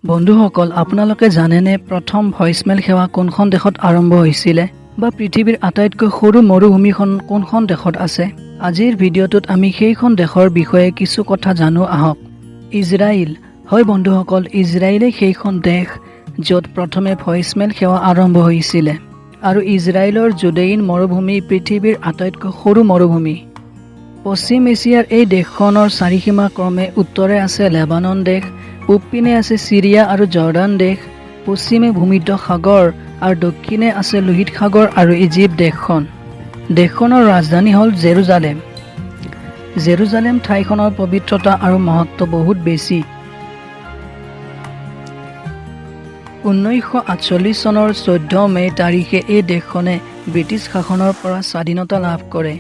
বন্ধুসকল, আপোনালোকে জানেনে প্ৰথম ভইচমেল সেৱা কোনখন দেশত আৰম্ভ হৈছিলে বা পৃথিৱীৰ আটাইতকৈ সৰু মৰুভূমিখন কোনখন দেশত আছে? আজিৰ ভিডিঅ'টোত আমি সেইখন দেশৰ বিষয়ে কিছু কথা জানো আহক। ইজৰাইল। হয় বন্ধুসকল, ইজৰাইলে সেইখন দেশ য'ত প্ৰথমে ভইচমেল সেৱা আৰম্ভ হৈছিলে। আৰু ইজৰাইলৰ জুডেইন মৰুভূমি পৃথিৱীৰ আটাইতকৈ সৰু মৰুভূমি। পশ্চিম এছিয়াৰ এই দেশখনৰ চাৰিসীমা ক্ৰমে উত্তৰে আছে লেবানন দেশ, পূব পিনে আছে চিৰিয়া আৰু জৰ্ডান দেশ, পশ্চিমে ভূমধ্য সাগৰ আৰু দক্ষিণে আছে লোহিত সাগৰ আৰু ইজিপ্ত দেশখন। দেশখনৰ ৰাজধানী হ'ল জেৰুজালেম। জেৰুজালেম ঠাইখনৰ পবিত্ৰতা আৰু মহত্ব বহুত বেছি। 1948 চনৰ 14 মে তাৰিখে এই দেশখনে ব্ৰিটিছ শাসনৰ পৰা স্বাধীনতা লাভ কৰে।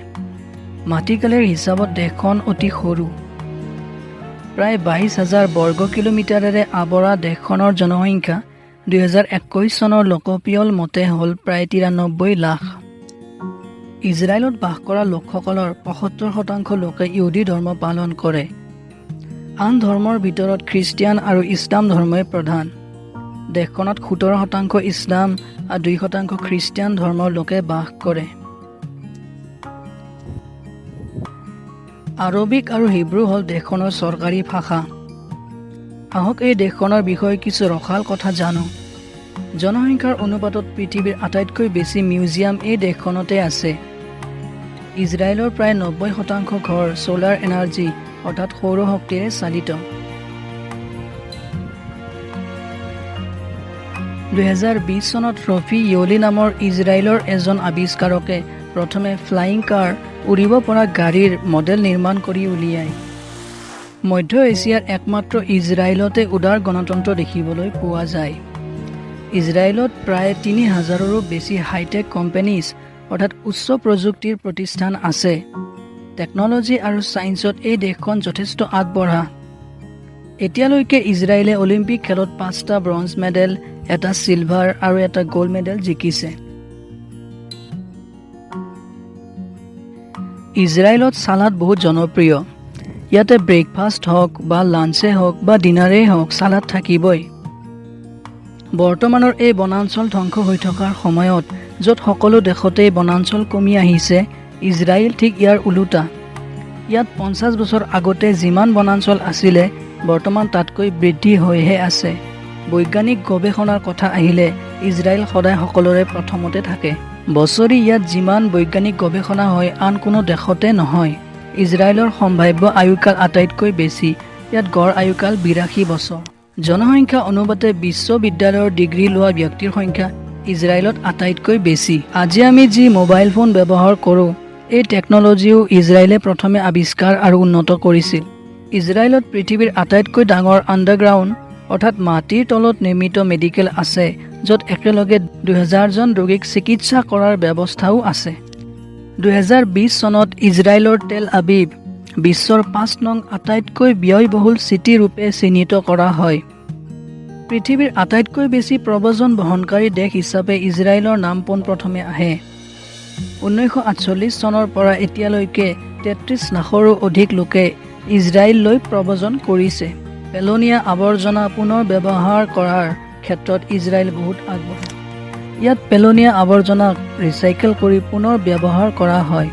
মাটিকালিৰ হিচাপত দেশখন অতি সৰু। প্ৰায় 22,000 বৰ্গ কিলোমিটাৰেৰে আৱৰা দেশখনৰ জনসংখ্যা 2021 চনৰ লোকপিয়ল মতে হ'ল প্ৰায় 93 লাখ। ইজৰাইলত বাস কৰা লোকসকলৰ 75% লোকে ইহুদী ধৰ্ম পালন কৰে। আন ধৰ্মৰ ভিতৰত খ্ৰীষ্টিয়ান আৰু ইছলাম ধৰ্মই প্ৰধান। দেশখনত 17% ইছলাম আৰু 2% খ্ৰীষ্টিয়ান ধৰ্মৰ লোকে বাস কৰে। আৰবিক আৰু হিব্ৰু হ'ল দেশখনৰ চৰকাৰী ভাষা। আহক এই দেশখনৰ বিষয়ে কিছু ৰসাল কথা জানো। জনসংখ্যাৰ অনুপাতত পৃথিৱীৰ আটাইতকৈ বেছি মিউজিয়াম এই দেশখনতে আছে। ইজৰাইলৰ প্ৰায় 90% ঘৰ ছ'লাৰ এনাৰ্জি অৰ্থাৎ সৌৰ শক্তিৰে চালিত। 2020 চনত ৰফি ইয়লি নামৰ ইজৰাইলৰ এজন আৱিষ্কাৰকে প্ৰথমে ফ্লাইং কাৰ উৰিব পৰা গাড়ীৰ মডেল নিৰ্মাণ কৰি উলিয়ায়। মধ্য এছিয়াৰ একমাত্ৰ ইজৰাইলতে উদাৰ গণতন্ত্ৰ দেখিবলৈ পোৱা যায়। ইজৰাইলত প্ৰায় 3,000ৰো বেছি হাইটেক কোম্পানীজ অৰ্থাৎ উচ্চ প্ৰযুক্তিৰ প্ৰতিষ্ঠান আছে। টেকন'লজি আৰু ছায়েন্সত এই দেশখন যথেষ্ট আগবঢ়া। এতিয়ালৈকে ইজৰাইলে অলিম্পিক খেলত 5টা ব্ৰঞ্জ মেডেল, এটা চিলভাৰ আৰু এটা গ'ল্ড মেডেল জিকিছে। ইজৰাইলত চালাড বহুত জনপ্ৰিয়। ইয়াতে ব্ৰেকফাষ্ট হওক বা লাঞ্চে হওক বা ডিনাৰেই হওক, চালাড থাকিবই। বৰ্তমানৰ এই বনাঞ্চল ধ্বংস হৈ থকাৰ সময়ত য'ত সকলো দেশতেই বনাঞ্চল কমি আহিছে, ইজৰাইল ঠিক ইয়াৰ ওলোটা। ইয়াত 50 বছৰ আগতে যিমান বনাঞ্চল আছিলে, বৰ্তমান তাতকৈ বৃদ্ধি হৈহে আছে। বৈজ্ঞানিক গৱেষণাৰ কথা আহিলে ইজৰাইল সদায় সকলোৰে প্ৰথমতে থাকে। বছৰি ইয়াত যিমান বৈজ্ঞানিক গৱেষণা হয় আন কোনো দেশতে নহয়। ইজৰাইলৰ সম্ভাৱ্য আয়ুকাল আটাইতকৈ বেছি। ইয়াত গড় আয়ুকাল 82 বছৰ। জনসংখ্যা অনুপাতে বিশ্ববিদ্যালয়ৰ ডিগ্ৰী লোৱা ব্যক্তিৰ সংখ্যা ইজৰাইলত আটাইতকৈ বেছি। আজি আমি যি মোবাইল ফোন ব্যৱহাৰ কৰোঁ, এই টেকন'লজিও ইজৰাইলে প্ৰথমে আৱিষ্কাৰ আৰু উন্নত কৰিছিল। ইজৰাইলত পৃথিৱীৰ আটাইতকৈ ডাঙৰ আণ্ডাৰগ্ৰাউণ্ড অৰ্থাৎ মাটিৰ তলত নিৰ্মিত মেডিকেল আছে, য'ত একেলগে 2000 জন ৰোগীক চিকিৎসা কৰাৰ ব্যৱস্থাও আছে। 2020 চনত ইজৰাইলৰ তেল আবিব বিশ্বৰ 5 নং আটাইতকৈ ব্যয়বহুল চিটি ৰূপে চিহ্নিত কৰা হয়। পৃথিৱীৰ আটাইতকৈ বেছি প্ৰব্ৰজন বহনকাৰী দেশ হিচাপে ইজৰাইলৰ নাম পোনপ্ৰথমে আহে। 1948 চনৰ পৰা এতিয়ালৈকে 33 লাখৰো অধিক লোকে ইজৰাইললৈ প্ৰব্ৰজন কৰিছে। পেলনীয়া আৱৰ্জনা পুনৰ ব্যৱহাৰ কৰাৰ ক্ষেত্ৰত ইজৰাইল বহুত আগবঢ়া। ইয়াত পেলনীয়া আৱৰ্জনাক ৰিচাইকেল কৰি পুনৰ ব্যৱহাৰ কৰা হয়।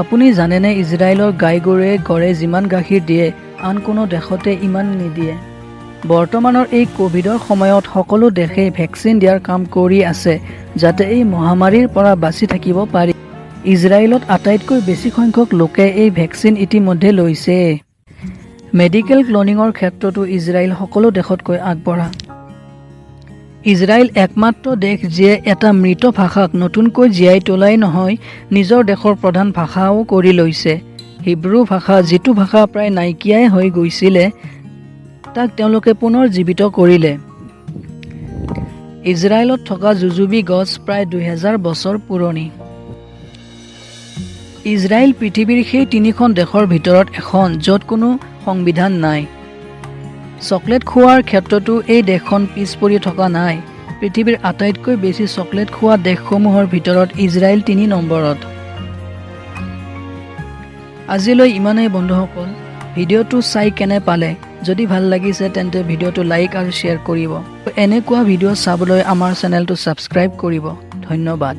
আপুনি জানেনে ইজৰাইলৰ গাই গৰুৱে গড়ে যিমান গাখীৰ দিয়ে, আন কোনো দেশতে ইমান নিদিয়ে। বৰ্তমানৰ এই ক'ভিডৰ সময়ত সকলো দেশে ভেকচিন দিয়াৰ কাম কৰি আছে, যাতে এই মহামাৰীৰ পৰা বাচি থাকিব পাৰি। ইজৰাইলত আটাইতকৈ বেছি সংখ্যক লোকে এই ভেকচিন ইতিমধ্যে লৈছে। মেডিকেল ক্লনিঙৰ ক্ষেত্ৰতো ইজৰাইল সকলো দেশতকৈ আগবঢ়া। ইজৰাইল একমাত্ৰ দেশ যিয়ে এটা মৃত ভাষাক নতুনকৈ জীয়াই তোলাই নহয়, নিজৰ দেশৰ প্ৰধান ভাষাও কৰি লৈছে। হিব্ৰু ভাষা, যিটো ভাষা প্ৰায় নাইকিয়াই হৈ গৈছিলে, তাক তেওঁলোকে পুনৰ জীৱিত কৰিলে। ইজৰাইলত থকা জুজুবি গছ প্ৰায় 2000 বছৰ পুৰণি। ইজৰাইল পৃথিৱীৰ সেই 3খন দেশৰ ভিতৰত এখন য'ত কোনো সংবিধান নাই। চকলেট খোৱাৰ ক্ষেত্ৰতো এই দেশখন পিছ পৰি থকা নাই। পৃথিৱীৰ আটাইতকৈ বেছি চকলেট খোৱা দেশসমূহৰ ভিতৰত ইজৰাইল 3 নম্বৰত। আজিলৈ ইমানেই বন্ধুসকল। ভিডিঅ'টো চাই কেনে পালে যদি ভাল লাগিছে তেন্তে ভিডিঅ'টো লাইক আৰু শ্বেয়াৰ কৰিব। এনেকুৱা ভিডিঅ' চাবলৈ আমাৰ চেনেলটো ছাবস্ক্ৰাইব কৰিব। ধন্যবাদ।